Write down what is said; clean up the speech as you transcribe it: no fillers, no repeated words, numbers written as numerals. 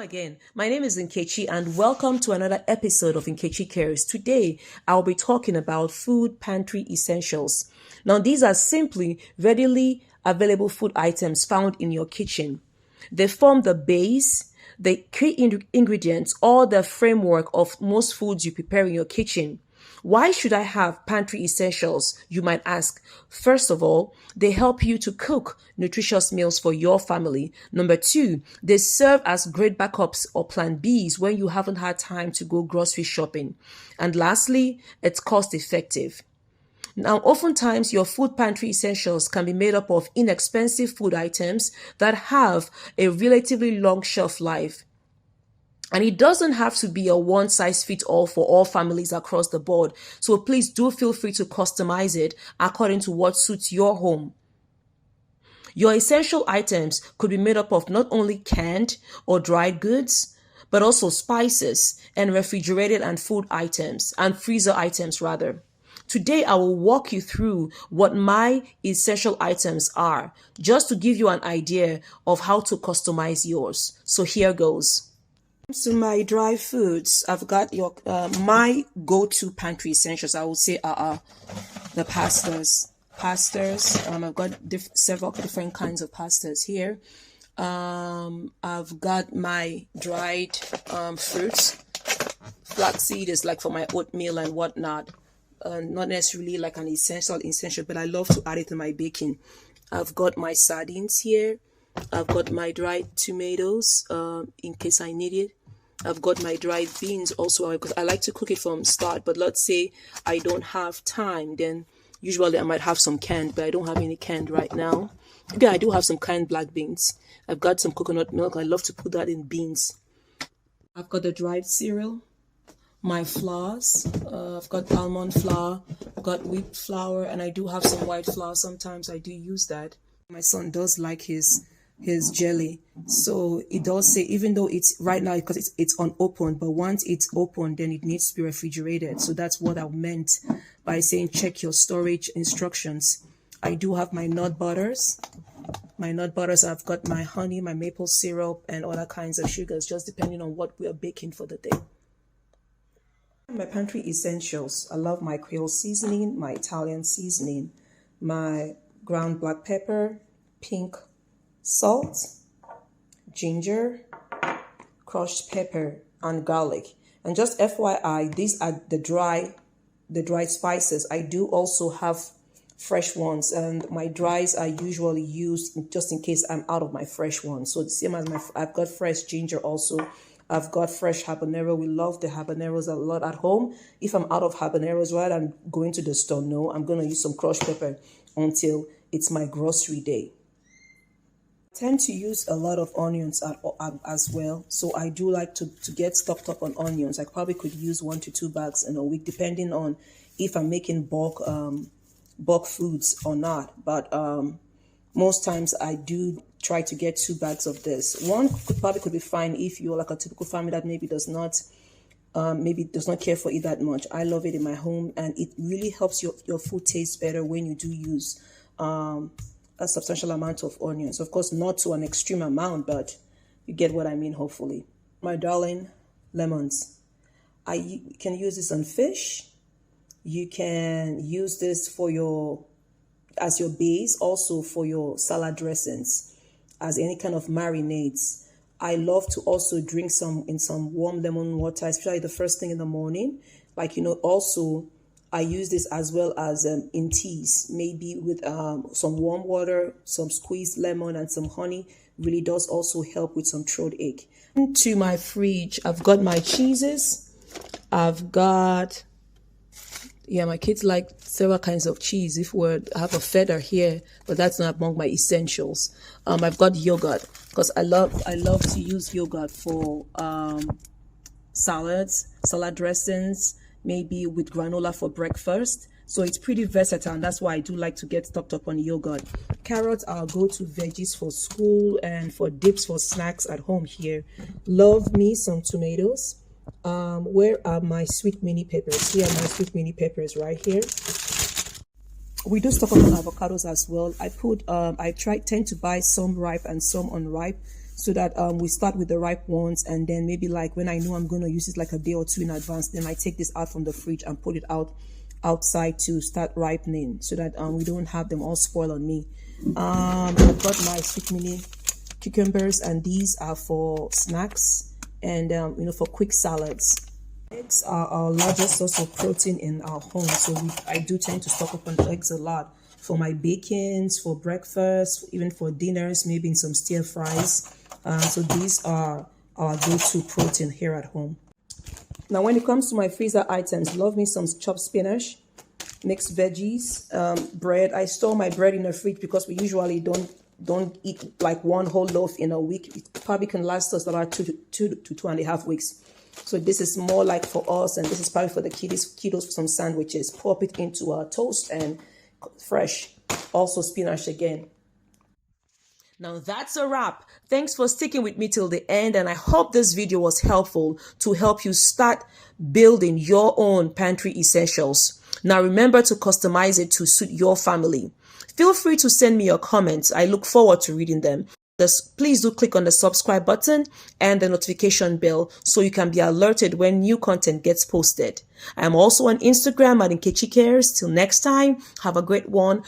Again, my name is Nkechi and welcome to another episode of Nkechi Cares. Today, I'll be talking about food pantry essentials. Now, these are simply readily available food items found in your kitchen. They form the base, the key ingredients, or the framework of most foods you prepare in your kitchen. Why should I have pantry essentials? You might ask. First of all, they help you to cook nutritious meals for your family. Number two, they serve as great backups or plan Bs when you haven't had time to go grocery shopping. And lastly, it's cost effective. Now, oftentimes your food pantry essentials can be made up of inexpensive food items that have a relatively long shelf life. And it doesn't have to be a one size fits all for all families across the board. So please do feel free to customize it according to what suits your home. Your essential items could be made up of not only canned or dried goods, but also spices and refrigerated and food items and freezer items rather. Today, I will walk you through what my essential items are, just to give you an idea of how to customize yours. So here goes. To my dry foods, I've got my go-to pantry essentials. I would say the pastas. I've got several different kinds of pastas here. I've got my dried fruits. Flaxseed is like for my oatmeal and whatnot. Not necessarily like an essential, but I love to add it to my baking. I've got my sardines here. I've got my dried tomatoes in case I need it. I've got my dried beans also because I like to cook it from start. But let's say I don't have time, then usually I might have some canned, but I don't have any canned right now. Maybe I do have some canned black beans. I've got some coconut milk. I love to put that in beans. I've got the dried cereal, my flours. I've got almond flour, I've got wheat flour, and I do have some white flour. Sometimes I do use that. My son does like his jelly, so it does say, even though it's right now because it's unopened, but once it's opened, then it needs to be refrigerated. So that's what I meant by saying check your storage instructions. I do have my nut butters. I've got my honey, my maple syrup, and other kinds of sugars, just depending on what we are baking for the day. My pantry essentials. I love my Creole seasoning, my Italian seasoning, my ground black pepper, pink salt, ginger, crushed pepper, and garlic. And just FYI, these are the dried spices. I do also have fresh ones, and my dries are usually used just in case I'm out of my fresh ones. So the same as I've got fresh ginger also. I've got fresh habanero. We love the habaneros a lot at home. If I'm out of habaneros, right, I'm going to the store. No, I'm going to use some crushed pepper until it's my grocery day. I tend to use a lot of onions as well. So I do like to get stocked up on onions. I probably could use 1 to 2 bags in a week, depending on if I'm making bulk foods or not. But most times I do try to get 2 bags of this. One could be fine if you're like a typical family that maybe does not care for it that much. I love it in my home, and it really helps your food taste better when you do use a substantial amount of onions. Of course, not to an extreme amount, but you get what I mean, hopefully. My darling, lemons. I can use this on fish. You can use this as your base, also for your salad dressings, as any kind of marinades. I love to also drink some warm lemon water, especially the first thing in the morning. Also I use this as well as in teas, maybe with some warm water, some squeezed lemon, and some honey. Really does also help with some throat ache. Into my fridge, I've got my cheeses. I've got, my kids like several kinds of cheese. I have a feta here, but that's not among my essentials. I've got yogurt because I love to use yogurt for salads, salad dressings, maybe with granola for breakfast. So it's pretty versatile, and that's why I do like to get stocked up on yogurt. Carrots are our go-to veggies for school and for dips for snacks at home here. Love me some tomatoes. Where are my sweet mini peppers? Here are my sweet mini peppers right here. We do stock up on avocados as well. I tend to buy some ripe and some unripe so that we start with the ripe ones, and then maybe like when I know I'm going to use it like a day or two in advance, then I take this out from the fridge and put it outside to start ripening, so that we don't have them all spoil on me. I've got my sweet mini cucumbers, and these are for snacks and for quick salads. Eggs are our largest source of protein in our home, so I do tend to stock up on eggs a lot for my bakings, for breakfast, even for dinners, maybe in some stir fries. So these are our go-to protein here at home. Now, when it comes to my freezer items, love me some chopped spinach, mixed veggies, bread. I store my bread in the fridge because we usually don't eat like one whole loaf in a week. It probably can last us about 2 to 2.5 weeks. So this is more like for us, and this is probably for the kiddos for some sandwiches. Pop it into a toast and fresh. Also spinach again. Now that's a wrap. Thanks for sticking with me till the end, and I hope this video was helpful to help you start building your own pantry essentials. Now remember to customize it to suit your family. Feel free to send me your comments. I look forward to reading them. Please do click on the subscribe button and the notification bell so you can be alerted when new content gets posted. I'm also on Instagram at Nkechi Cares. Till next time, have a great one.